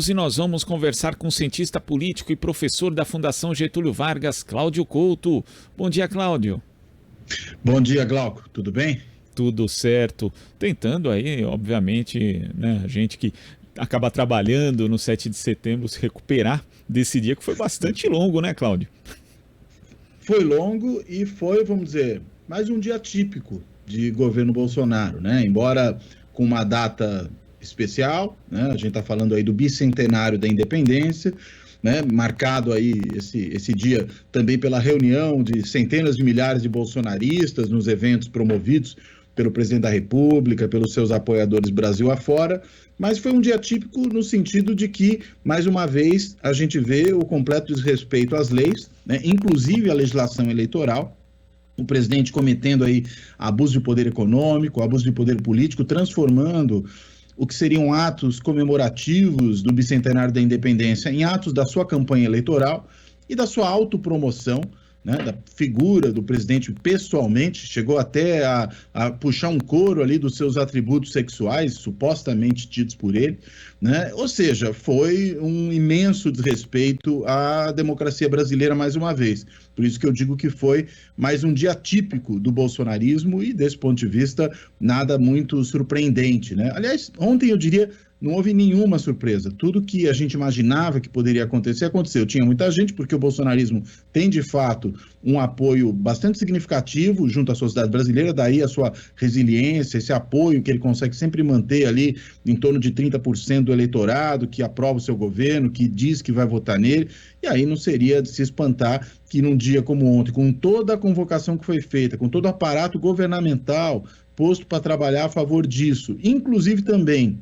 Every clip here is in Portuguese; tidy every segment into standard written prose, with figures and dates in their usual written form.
E nós vamos conversar com o cientista político e professor da Fundação Getúlio Vargas, Cláudio Couto. Bom dia, Cláudio. Bom dia, Glauco. Tudo bem? Tudo certo. Tentando aí, obviamente, né, a gente que acaba trabalhando no 7 de setembro se recuperar desse dia que foi bastante longo, né, Cláudio? Foi longo e foi, vamos dizer, mais um dia típico de governo Bolsonaro, né? Embora com uma data especial, né? A gente está falando aí do bicentenário da independência, né? Marcado aí esse dia também pela reunião de centenas de milhares de bolsonaristas nos eventos promovidos pelo presidente da República, pelos seus apoiadores Brasil afora, mas foi um dia típico no sentido de que, mais uma vez, a gente vê o completo desrespeito às leis, né? Inclusive a legislação eleitoral, o presidente cometendo aí abuso de poder econômico, abuso de poder político, transformando o que seriam atos comemorativos do bicentenário da independência em atos da sua campanha eleitoral e da sua autopromoção, né, da figura do presidente pessoalmente, chegou até a puxar um coro ali dos seus atributos sexuais, supostamente tidos por ele, né? Ou seja, foi um imenso desrespeito à democracia brasileira mais uma vez. Por isso que eu digo que foi mais um dia típico do bolsonarismo e, desse ponto de vista, nada muito surpreendente, né? Aliás, ontem eu diria não houve nenhuma surpresa. Tudo que a gente imaginava que poderia acontecer, aconteceu. Tinha muita gente, porque o bolsonarismo tem, de fato, um apoio bastante significativo junto à sociedade brasileira, daí a sua resiliência, esse apoio que ele consegue sempre manter ali em torno de 30% do eleitorado, que aprova o seu governo, que diz que vai votar nele, e aí não seria de se espantar que num dia como ontem, com toda a convocação que foi feita, com todo o aparato governamental posto para trabalhar a favor disso, inclusive também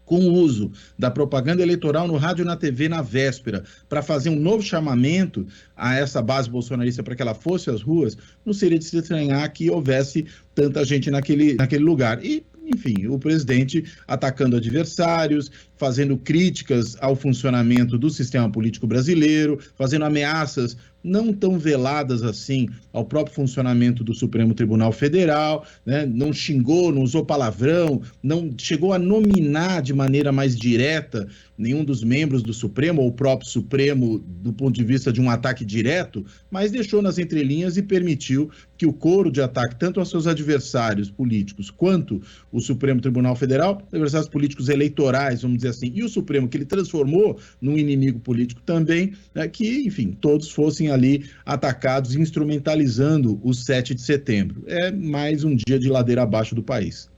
com o uso da propaganda eleitoral no rádio e na TV na véspera, para fazer um novo chamamento a essa base bolsonarista para que ela fosse às ruas, não seria de se estranhar que houvesse tanta gente naquele lugar. E, enfim, o presidente atacando adversários, fazendo críticas ao funcionamento do sistema político brasileiro, fazendo ameaças não tão veladas assim ao próprio funcionamento do Supremo Tribunal Federal, né? Não xingou, não usou palavrão, não chegou a nominar de maneira mais direta nenhum dos membros do Supremo ou o próprio Supremo do ponto de vista de um ataque direto, mas deixou nas entrelinhas e permitiu que o coro de ataque tanto aos seus adversários políticos quanto o Supremo Tribunal Federal, adversários políticos eleitorais, vamos dizer assim, e o Supremo que ele transformou num inimigo político também, né, que, enfim, todos fossem ali atacados, instrumentalizando o 7 de setembro. É mais um dia de ladeira abaixo do país.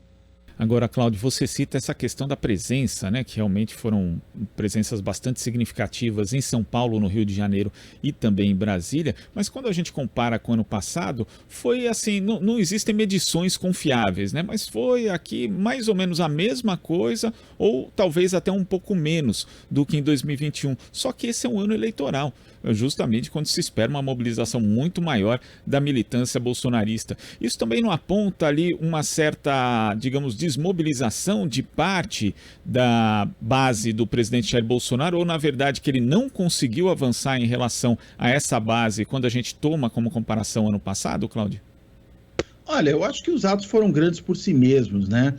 Agora, Cláudio, você cita essa questão da presença, né, que realmente foram presenças bastante significativas em São Paulo, no Rio de Janeiro e também em Brasília, mas quando a gente compara com o ano passado, foi assim, não existem medições confiáveis, né, mas foi aqui mais ou menos a mesma coisa, ou talvez até um pouco menos do que em 2021, só que esse é um ano eleitoral, justamente quando se espera uma mobilização muito maior da militância bolsonarista. Isso também não aponta ali uma certa, digamos, desmobilização de parte da base do presidente Jair Bolsonaro, ou na verdade que ele não conseguiu avançar em relação a essa base quando a gente toma como comparação ano passado, Cláudio? Olha, eu acho que os atos foram grandes por si mesmos, né?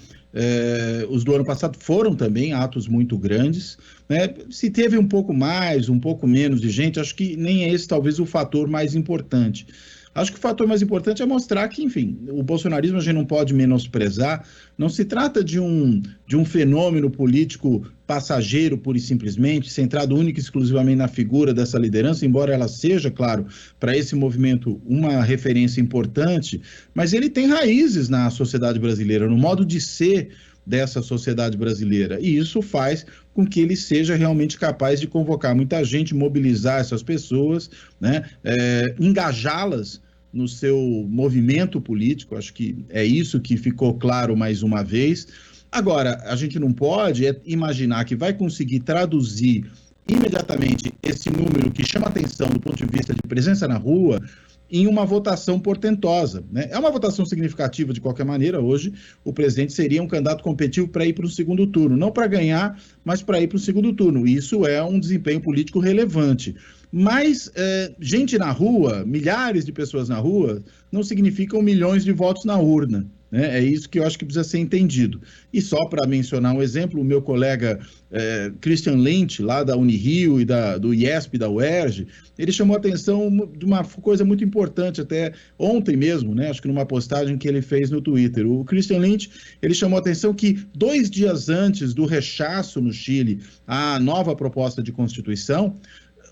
Os do ano passado foram também atos muito grandes, né? Se teve um pouco mais, um pouco menos de gente, acho que nem é esse talvez o fator mais importante. Acho que o fator mais importante é mostrar que, enfim, o bolsonarismo a gente não pode menosprezar, não se trata de um fenômeno político passageiro, pura e simplesmente, centrado única e exclusivamente na figura dessa liderança, embora ela seja, claro, para esse movimento uma referência importante, mas ele tem raízes na sociedade brasileira, no modo de ser dessa sociedade brasileira, e isso faz com que ele seja realmente capaz de convocar muita gente, mobilizar essas pessoas, né, engajá-las no seu movimento político. Acho que é isso que ficou claro mais uma vez. Agora, a gente não pode imaginar que vai conseguir traduzir imediatamente esse número que chama atenção do ponto de vista de presença na rua em uma votação portentosa, né? É uma votação significativa de qualquer maneira. Hoje o presidente seria um candidato competitivo para ir para o segundo turno, não para ganhar, mas para ir para o segundo turno. Isso é um desempenho político relevante. Mas gente na rua, milhares de pessoas na rua, não significam milhões de votos na urna. né? É isso que eu acho que precisa ser entendido. E só para mencionar um exemplo, o meu colega Christian Lynch, lá da Unirio e do IESP, da UERJ, ele chamou a atenção de uma coisa muito importante, até ontem mesmo, né? Acho que numa postagem que ele fez no Twitter. O Christian Lynch, ele chamou a atenção que 2 dias antes do rechaço no Chile à nova proposta de Constituição,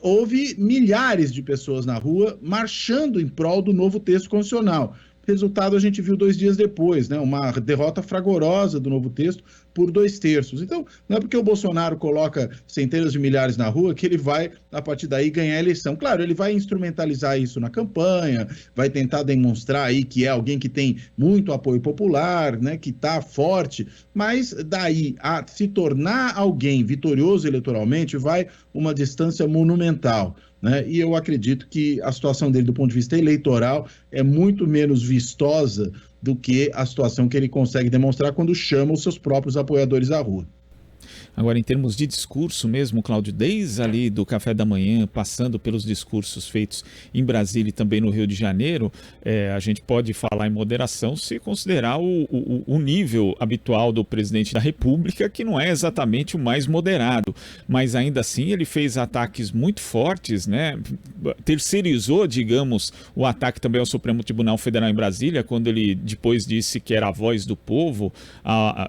houve milhares de pessoas na rua marchando em prol do novo texto constitucional. Resultado a gente viu 2 dias depois, né? Uma derrota fragorosa do novo texto por 2/3. Então, não é porque o Bolsonaro coloca centenas de milhares na rua que ele vai, a partir daí, ganhar a eleição. Claro, ele vai instrumentalizar isso na campanha, vai tentar demonstrar aí que é alguém que tem muito apoio popular, né? Que está forte, mas daí a se tornar alguém vitorioso eleitoralmente vai uma distância monumental. Né? E eu acredito que a situação dele, do ponto de vista eleitoral, é muito menos vistosa do que a situação que ele consegue demonstrar quando chama os seus próprios apoiadores à rua. Agora, em termos de discurso mesmo, Cláudio, desde ali do café da manhã, passando pelos discursos feitos em Brasília e também no Rio de Janeiro, a gente pode falar em moderação se considerar o nível habitual do presidente da República, que não é exatamente o mais moderado, mas ainda assim ele fez ataques muito fortes, né? Terceirizou, digamos, o ataque também ao Supremo Tribunal Federal em Brasília, quando ele depois disse que era a voz do povo,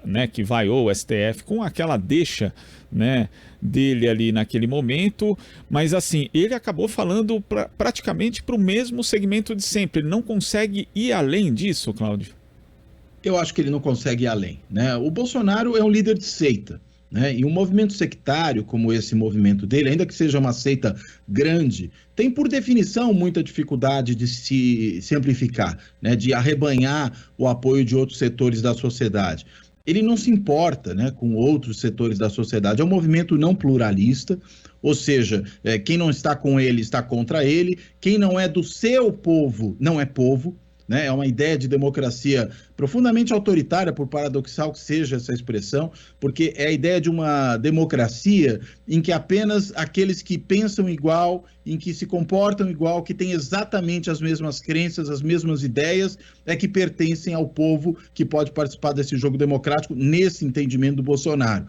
né, que vaiou o STF com aquela deixa, né, dele ali naquele momento, mas assim, ele acabou falando praticamente para o mesmo segmento de sempre. Ele não consegue ir além disso, Cláudio? Eu acho que ele não consegue ir além, né? O Bolsonaro é um líder de seita, né? E um movimento sectário como esse movimento dele, ainda que seja uma seita grande, tem por definição muita dificuldade de se amplificar, né? De arrebanhar o apoio de outros setores da sociedade. Ele não se importa, né, com outros setores da sociedade. É um movimento não pluralista, ou seja, quem não está com ele está contra ele, quem não é do seu povo não é povo, né? É uma ideia de democracia profundamente autoritária, por paradoxal que seja essa expressão, porque é a ideia de uma democracia em que apenas aqueles que pensam igual, em que se comportam igual, que têm exatamente as mesmas crenças, as mesmas ideias, é que pertencem ao povo que pode participar desse jogo democrático, nesse entendimento do Bolsonaro.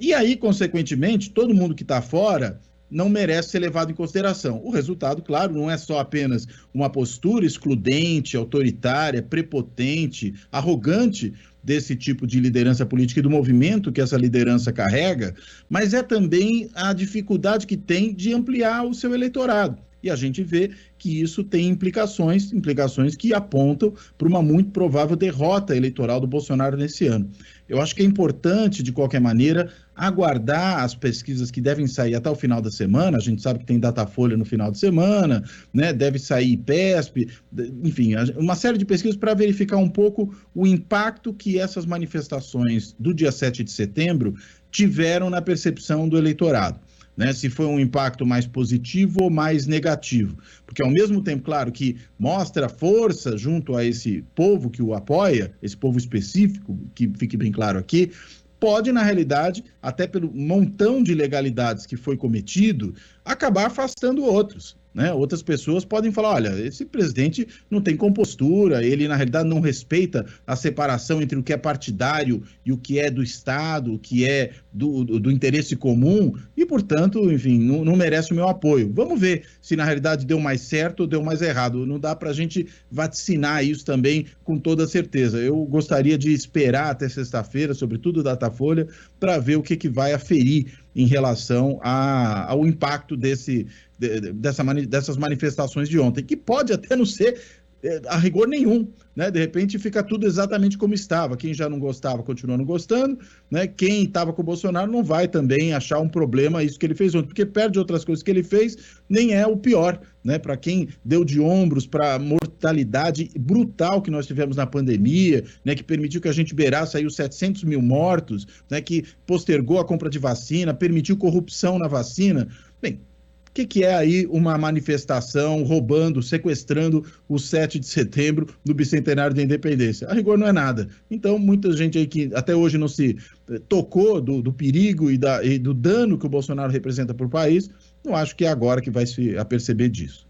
E aí, consequentemente, todo mundo que está fora não merece ser levado em consideração. O resultado, claro, não é só apenas uma postura excludente, autoritária, prepotente, arrogante desse tipo de liderança política e do movimento que essa liderança carrega, mas é também a dificuldade que tem de ampliar o seu eleitorado. E a gente vê que isso tem implicações que apontam para uma muito provável derrota eleitoral do Bolsonaro nesse ano. Eu acho que é importante, de qualquer maneira, aguardar as pesquisas que devem sair até o final da semana. A gente sabe que tem Datafolha no final de semana, né? Deve sair IPESP, enfim, uma série de pesquisas para verificar um pouco o impacto que essas manifestações do dia 7 de setembro tiveram na percepção do eleitorado. Né, se foi um impacto mais positivo ou mais negativo. Porque, ao mesmo tempo, claro, que mostra força junto a esse povo que o apoia, esse povo específico, que fique bem claro aqui, pode, na realidade, até pelo montão de ilegalidades que foi cometido, acabar afastando outros. Né? Outras pessoas podem falar, olha, esse presidente não tem compostura, ele na realidade não respeita a separação entre o que é partidário e o que é do Estado, o que é do interesse comum e, portanto, enfim, não merece o meu apoio. Vamos ver se na realidade deu mais certo ou deu mais errado. Não dá para a gente vaticinar isso também com toda certeza. Eu gostaria de esperar até sexta-feira, sobretudo Datafolha, para ver o que vai aferir em relação ao impacto dessas manifestações de ontem, que pode até não ser a rigor nenhum, né? De repente fica tudo exatamente como estava. Quem já não gostava continua não gostando, né? Quem estava com o Bolsonaro não vai também achar um problema isso que ele fez ontem, porque perto de outras coisas que ele fez, nem é o pior, né? Para quem deu de ombros para a mortalidade brutal que nós tivemos na pandemia, né? Que permitiu que a gente beirasse aí os 700 mil mortos, né? Que postergou a compra de vacina, permitiu corrupção na vacina. Bem, o que é aí uma manifestação roubando, sequestrando o 7 de setembro do bicentenário da independência? A rigor não é nada. Então, muita gente aí que até hoje não se tocou do perigo e do dano que o Bolsonaro representa para o país, não acho que é agora que vai se aperceber disso.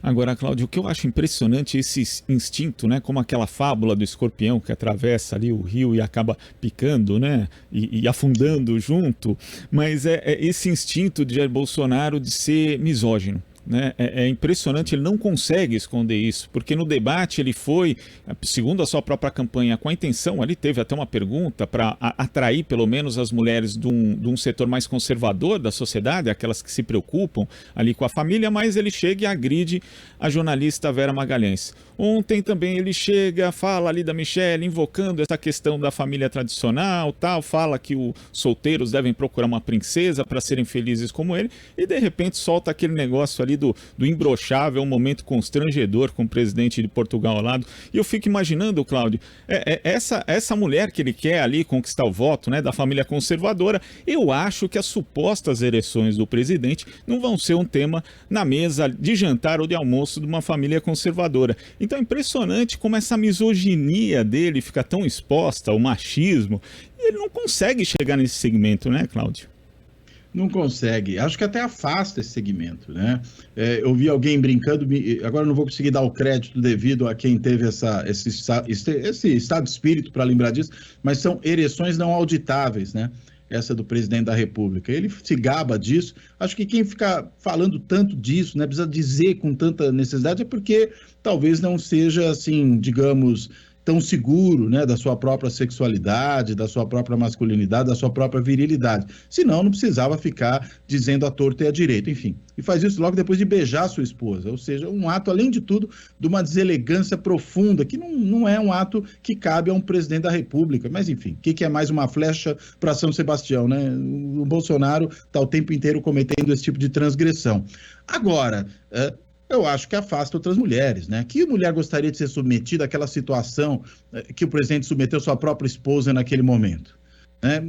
Agora, Cláudio, o que eu acho impressionante é esse instinto, né? Como aquela fábula do escorpião que atravessa ali o rio e acaba picando, né? E afundando junto. Mas é esse instinto de Jair Bolsonaro de ser misógino. Né? É impressionante, ele não consegue esconder isso, porque no debate ele foi, segundo a sua própria campanha, com a intenção, ali teve até uma pergunta para atrair pelo menos as mulheres de um setor mais conservador da sociedade, aquelas que se preocupam ali com a família, mas ele chega e agride a jornalista Vera Magalhães. Ontem também ele chega, fala ali da Michelle, invocando essa questão da família tradicional, tal, fala que os solteiros devem procurar uma princesa para serem felizes como ele, e de repente solta aquele negócio ali do imbrochável, um momento constrangedor com o presidente de Portugal ao lado. E eu fico imaginando, Cláudio, essa mulher que ele quer ali conquistar o voto, né, da família conservadora, eu acho que as supostas ereções do presidente não vão ser um tema na mesa de jantar ou de almoço de uma família conservadora. Então é impressionante como essa misoginia dele fica tão exposta, o machismo, e ele não consegue chegar nesse segmento, né, Cláudio? Não consegue. Acho que até afasta esse segmento, né? Eu vi alguém brincando, agora não vou conseguir dar o crédito devido a quem teve esse estado de espírito para lembrar disso, mas são ereções não auditáveis, né? Essa do presidente da República. Ele se gaba disso. Acho que quem fica falando tanto disso, né, precisa dizer com tanta necessidade, é porque talvez não seja, assim, digamos, tão seguro, né, da sua própria sexualidade, da sua própria masculinidade, da sua própria virilidade. Senão, não precisava ficar dizendo à torta e à direita, enfim. E faz isso logo depois de beijar sua esposa, ou seja, um ato, além de tudo, de uma deselegância profunda, que não é um ato que cabe a um presidente da República. Mas, enfim, o que é mais uma flecha para São Sebastião, né? O Bolsonaro está o tempo inteiro cometendo esse tipo de transgressão. Agora, eu acho que afasta outras mulheres, né? Que mulher gostaria de ser submetida àquela situação que o presidente submeteu sua própria esposa naquele momento? Né?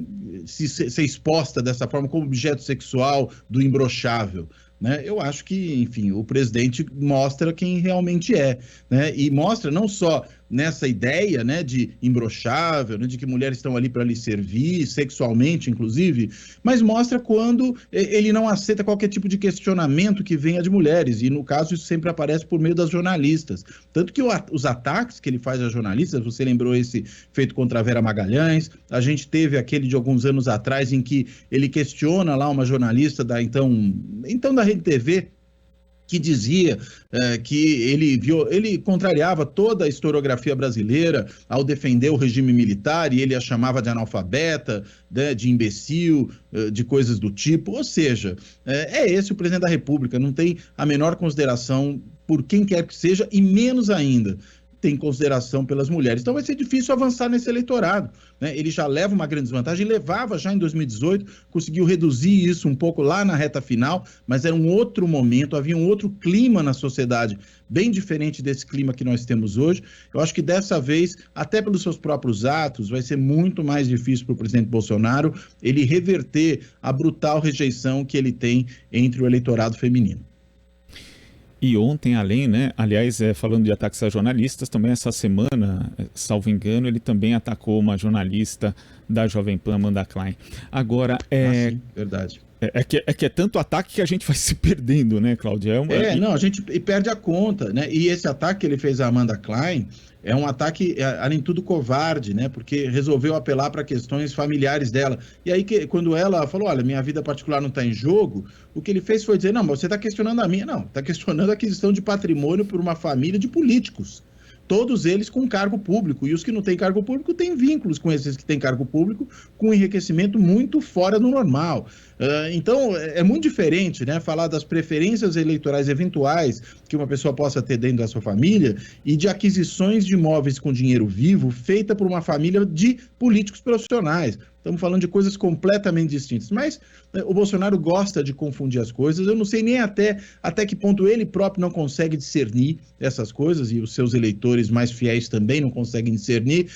Ser exposta dessa forma como objeto sexual do imbrochável. Né? Eu acho que, enfim, o presidente mostra quem realmente é, né? E mostra não só nessa ideia, né, de imbrochável, né, de que mulheres estão ali para lhe servir, sexualmente, inclusive, mas mostra quando ele não aceita qualquer tipo de questionamento que venha de mulheres, e no caso isso sempre aparece por meio das jornalistas. Tanto que os ataques que ele faz às jornalistas, você lembrou esse feito contra a Vera Magalhães, a gente teve aquele de alguns anos atrás em que ele questiona lá uma jornalista da então da Rede TV, que dizia que ele contrariava toda a historiografia brasileira ao defender o regime militar, e ele a chamava de analfabeta, né, de imbecil, de coisas do tipo. Ou seja, é esse o presidente da República, não tem a menor consideração por quem quer que seja, e menos ainda tem consideração pelas mulheres. Então vai ser difícil avançar nesse eleitorado, né? Ele já leva uma grande desvantagem, levava já em 2018, conseguiu reduzir isso um pouco lá na reta final, mas era um outro momento, havia um outro clima na sociedade, bem diferente desse clima que nós temos hoje. Eu acho que dessa vez, até pelos seus próprios atos, vai ser muito mais difícil para o presidente Bolsonaro ele reverter a brutal rejeição que ele tem entre o eleitorado feminino. E ontem, aliás, falando de ataques a jornalistas, também essa semana, salvo engano, ele também atacou uma jornalista da Jovem Pan, Amanda Klein. Agora, sim, verdade. É que é tanto ataque que a gente vai se perdendo, né, Cláudia? Não, a gente perde a conta, né? E esse ataque que ele fez à Amanda Klein é um ataque, além de tudo, covarde, né? Porque resolveu apelar para questões familiares dela. E aí, quando ela falou, olha, minha vida particular não está em jogo, o que ele fez foi dizer, não, mas você está questionando a minha. Não, está questionando a aquisição de patrimônio por uma família de políticos. Todos eles com cargo público, e os que não têm cargo público têm vínculos com esses que têm cargo público, com um enriquecimento muito fora do normal. Então, é muito diferente, né, falar das preferências eleitorais eventuais que uma pessoa possa ter dentro da sua família e de aquisições de imóveis com dinheiro vivo feita por uma família de políticos profissionais. Estamos falando de coisas completamente distintas. Mas o Bolsonaro gosta de confundir as coisas. Eu não sei nem até que ponto ele próprio não consegue discernir essas coisas, e os seus eleitores mais fiéis também não conseguem discernir.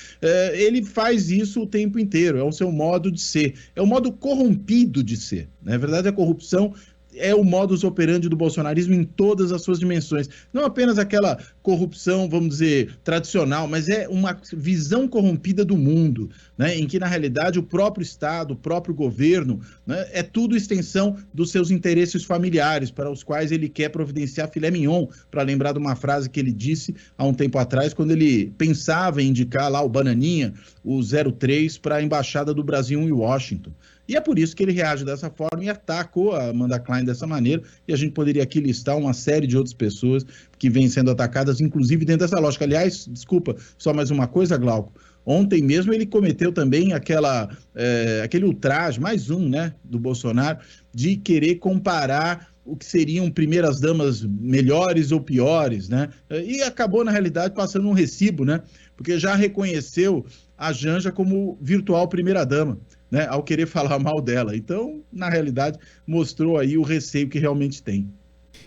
Ele faz isso o tempo inteiro. É o seu modo de ser. É o modo corrompido de ser. Na verdade, a corrupção é o modus operandi do bolsonarismo em todas as suas dimensões. Não apenas aquela corrupção, vamos dizer, tradicional, mas é uma visão corrompida do mundo, né, em que, na realidade, o próprio Estado, o próprio governo, né, é tudo extensão dos seus interesses familiares, para os quais ele quer providenciar filé mignon, para lembrar de uma frase que ele disse há um tempo atrás, quando ele pensava em indicar lá o Bananinha, o 03, para a Embaixada do Brasil em Washington. E é por isso que ele reage dessa forma e atacou a Amanda Klein dessa maneira, e a gente poderia aqui listar uma série de outras pessoas que vêm sendo atacadas, inclusive dentro dessa lógica. Aliás, desculpa, só mais uma coisa, Glauco. Ontem mesmo ele cometeu também aquele ultraje, mais um, né, do Bolsonaro, de querer comparar o que seriam primeiras damas melhores ou piores, né? E acabou, na realidade, passando um recibo, né? Porque já reconheceu a Janja como virtual primeira dama, né? Ao querer falar mal dela. Então, na realidade, mostrou aí o receio que realmente tem.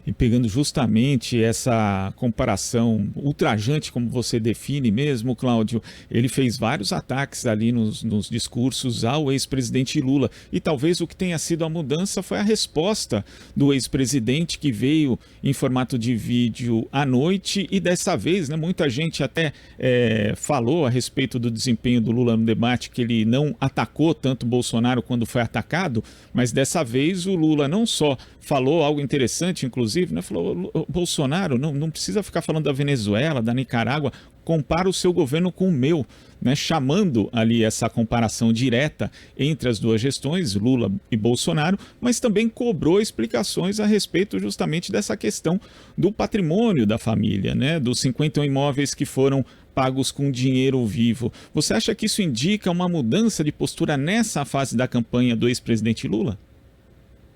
E pegando justamente essa comparação ultrajante, como você define mesmo, Cláudio, ele fez vários ataques ali nos discursos ao ex-presidente Lula. E talvez o que tenha sido a mudança foi a resposta do ex-presidente, que veio em formato de vídeo à noite. E dessa vez, né, muita gente até falou a respeito do desempenho do Lula no debate, que ele não atacou tanto Bolsonaro quando foi atacado, mas dessa vez o Lula não só falou algo interessante, inclusive, né? Falou, Bolsonaro não precisa ficar falando da Venezuela, da Nicarágua, compara o seu governo com o meu, né? Chamando ali essa comparação direta entre as duas gestões, Lula e Bolsonaro, mas também cobrou explicações a respeito justamente dessa questão do patrimônio da família, né? Dos 51 imóveis que foram pagos com dinheiro vivo. Você acha que isso indica uma mudança de postura nessa fase da campanha do ex-presidente Lula?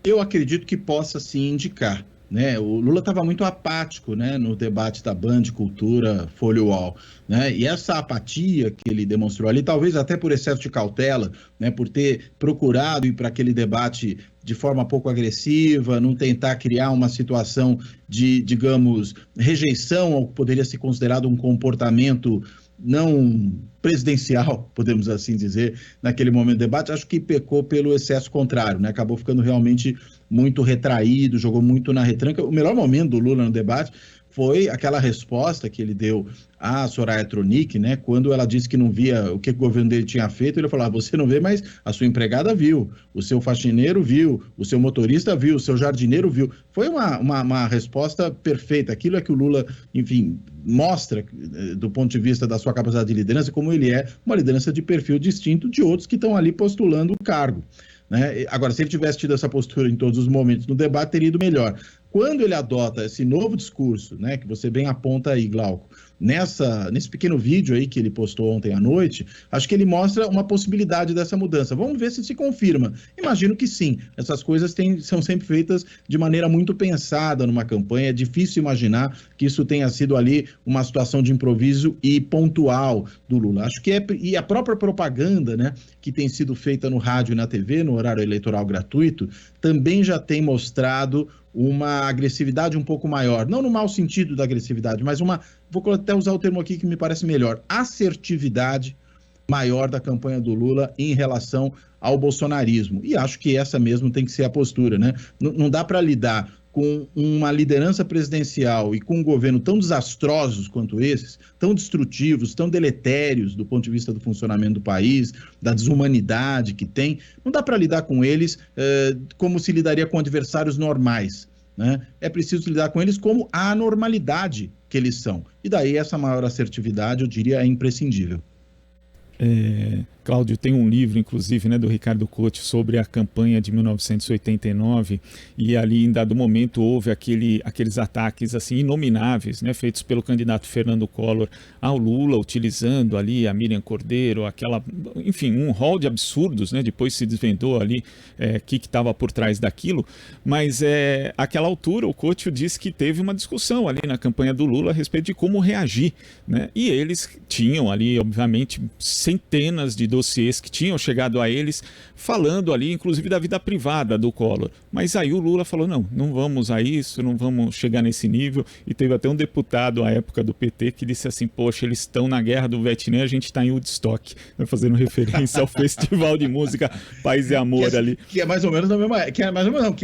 Eu acredito que possa sim indicar, né? O Lula estava muito apático, né, no debate da Band Cultura Folha UOL, né? E essa apatia que ele demonstrou ali, talvez até por excesso de cautela, né, por ter procurado ir para aquele debate de forma pouco agressiva, não tentar criar uma situação de, digamos, rejeição ao que poderia ser considerado um comportamento não presidencial, podemos assim dizer, naquele momento do debate, acho que pecou pelo excesso contrário, né? Acabou ficando realmente muito retraído, jogou muito na retranca. O melhor momento do Lula no debate foi aquela resposta que ele deu à Soraya Tronic, né? Quando ela disse que não via o que o governo dele tinha feito, ele falou, você não vê, mas a sua empregada viu, o seu faxineiro viu, o seu motorista viu, o seu jardineiro viu. Foi uma resposta perfeita. Aquilo é que o Lula, enfim, mostra do ponto de vista da sua capacidade de liderança, como ele é uma liderança de perfil distinto de outros que estão ali postulando o cargo, né? Agora, se ele tivesse tido essa postura em todos os momentos no debate, teria ido melhor. Quando ele adota esse novo discurso, né, que você bem aponta aí, Glauco, nesse pequeno vídeo aí que ele postou ontem à noite, acho que ele mostra uma possibilidade dessa mudança. Vamos ver se confirma. Imagino que sim. Essas coisas são sempre feitas de maneira muito pensada numa campanha. É difícil imaginar que isso tenha sido ali uma situação de improviso e pontual do Lula. Acho que e a própria propaganda, né, que tem sido feita no rádio e na TV, no horário eleitoral gratuito, também já tem mostrado uma agressividade um pouco maior, não no mau sentido da agressividade, mas vou até usar o termo aqui que me parece melhor, assertividade maior da campanha do Lula em relação ao bolsonarismo. E acho que essa mesmo tem que ser a postura, né? Não dá para lidar com uma liderança presidencial e com um governo tão desastrosos quanto esses, tão destrutivos, tão deletérios do ponto de vista do funcionamento do país, da desumanidade que tem, não dá para lidar com eles como se lidaria com adversários normais, né? É preciso lidar com eles como a anormalidade que eles são. E daí essa maior assertividade, eu diria, é imprescindível. Cláudio, tem um livro, inclusive, né, do Ricardo Couto sobre a campanha de 1989 e ali, em dado momento, houve aqueles ataques assim, inomináveis, né, feitos pelo candidato Fernando Collor ao Lula, utilizando ali a Miriam Cordeiro, enfim, um rol de absurdos, né, depois se desvendou ali o que estava por trás daquilo, mas àquela altura o Couto disse que teve uma discussão ali na campanha do Lula a respeito de como reagir, né, e eles tinham ali, obviamente, centenas de dossiês que tinham chegado a eles, falando ali, inclusive, da vida privada do Collor. Mas aí o Lula falou, não vamos a isso, não vamos chegar nesse nível. E teve até um deputado à época do PT que disse assim, poxa, eles estão na guerra do Vietnã, a gente está em Woodstock, fazendo referência ao Festival de Música Paz e Amor ali. Que é mais ou menos na mesma época. Que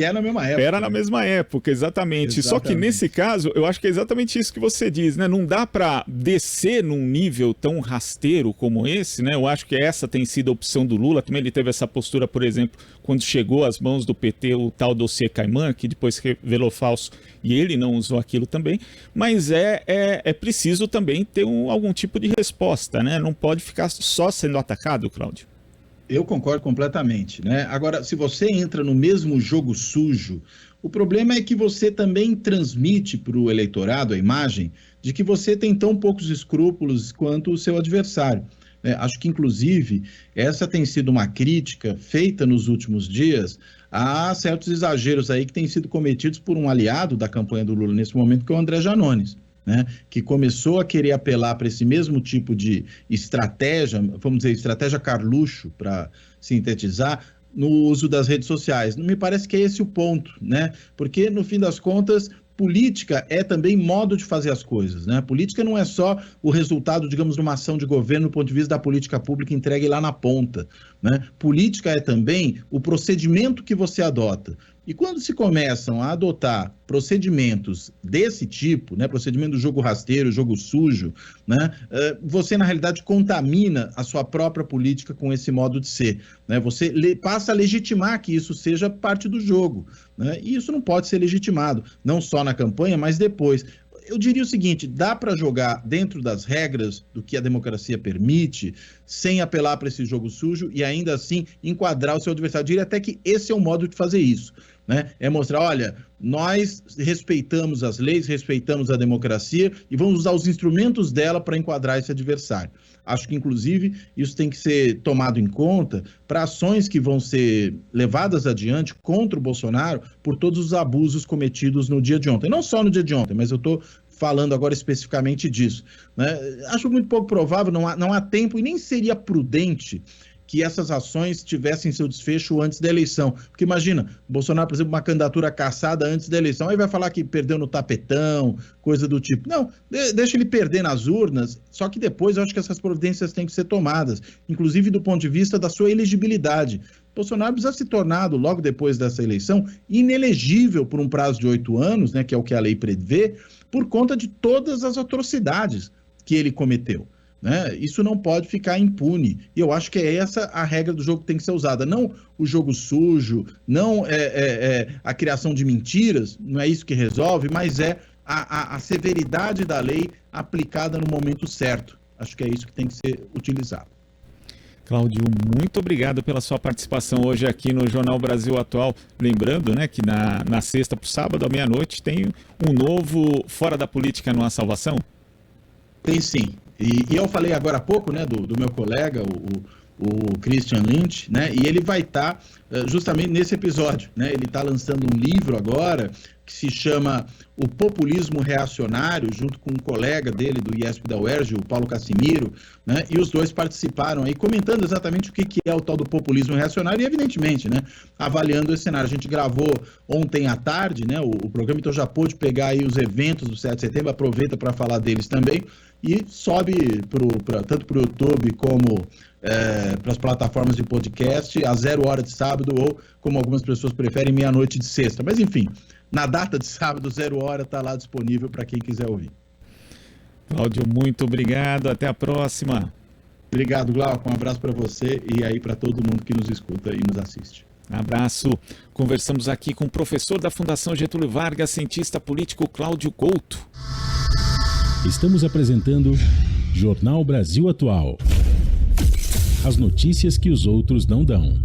é na mesma época. Era na mesma época, exatamente. Só que nesse caso, eu acho que é exatamente isso que você diz, né? Não dá para descer num nível tão rasteiro como esse, né? Eu acho que essa tem sido a opção do Lula. Também ele teve essa postura, por exemplo, quando chegou às mãos do PT o tal dossiê Caimã, que depois revelou falso e ele não usou aquilo também. Mas é preciso também ter algum tipo de resposta, né? Não pode ficar só sendo atacado, Cláudio. Eu concordo completamente, né? Agora, se você entra no mesmo jogo sujo, o problema é que você também transmite para o eleitorado a imagem de que você tem tão poucos escrúpulos quanto o seu adversário. Acho que, inclusive, essa tem sido uma crítica feita nos últimos dias a certos exageros aí que têm sido cometidos por um aliado da campanha do Lula nesse momento, que é o André Janones. Né, que começou a querer apelar para esse mesmo tipo de estratégia, vamos dizer, estratégia Carluxo, para sintetizar, no uso das redes sociais. Me parece que é esse o ponto, né? Porque, no fim das contas, política é também modo de fazer as coisas, né? Política não é só o resultado, digamos, de uma ação de governo do ponto de vista da política pública entregue lá na ponta, né? Política é também o procedimento que você adota. E quando se começam a adotar procedimentos desse tipo, né, procedimento do jogo rasteiro, jogo sujo, né, você, na realidade, contamina a sua própria política com esse modo de ser. Né? Você passa a legitimar que isso seja parte do jogo. Né? E isso não pode ser legitimado, não só na campanha, mas depois. Eu diria o seguinte, dá para jogar dentro das regras do que a democracia permite, sem apelar para esse jogo sujo e ainda assim enquadrar o seu adversário. Eu diria até que esse é o modo de fazer isso. Né? É mostrar, olha, nós respeitamos as leis, respeitamos a democracia e vamos usar os instrumentos dela para enquadrar esse adversário. Acho que, inclusive, isso tem que ser tomado em conta para ações que vão ser levadas adiante contra o Bolsonaro por todos os abusos cometidos no dia de ontem. Não só no dia de ontem, mas eu estou falando agora especificamente disso. Né? Acho muito pouco provável, não há tempo e nem seria prudente que essas ações tivessem seu desfecho antes da eleição. Porque imagina, Bolsonaro, por exemplo, uma candidatura cassada antes da eleição, aí vai falar que perdeu no tapetão, coisa do tipo. Não, deixa ele perder nas urnas, só que depois eu acho que essas providências têm que ser tomadas, inclusive do ponto de vista da sua elegibilidade. Bolsonaro precisa ser tornado, logo depois dessa eleição, inelegível por um prazo de 8 anos, né, que é o que a lei prevê, por conta de todas as atrocidades que ele cometeu. Né? Isso não pode ficar impune. E eu acho que é essa a regra do jogo que tem que ser usada. Não o jogo sujo, não a criação de mentiras, não é isso que resolve, mas é a severidade da lei aplicada no momento certo. Acho que é isso que tem que ser utilizado. Cláudio, muito obrigado pela sua participação hoje aqui no Jornal Brasil Atual. Lembrando, né, que na sexta para o sábado, à meia-noite, tem um novo Fora da Política Não Há Salvação? Tem sim. E eu falei agora há pouco, né, do meu colega, o Christian Lynch, né, e ele vai estar justamente nesse episódio, né, ele está lançando um livro agora que se chama O Populismo Reacionário, junto com um colega dele do IESP da UERJ, o Paulo Cassimiro, né, e os dois participaram aí comentando exatamente o que é o tal do populismo reacionário e, evidentemente, né, avaliando esse cenário. A gente gravou ontem à tarde, né, o programa, então já pôde pegar aí os eventos do 7 de setembro, aproveita para falar deles também, e sobe tanto para o YouTube como para as plataformas de podcast a 0 hora de sábado ou, como algumas pessoas preferem, meia-noite de sexta. Mas, enfim, na data de sábado, 0 hora, está lá disponível para quem quiser ouvir. Cláudio, muito obrigado. Até a próxima. Obrigado, Glauco. Um abraço para você e aí para todo mundo que nos escuta e nos assiste. Abraço. Conversamos aqui com o professor da Fundação Getúlio Vargas, cientista político Cláudio Couto. Estamos apresentando Jornal Brasil Atual. As notícias que os outros não dão.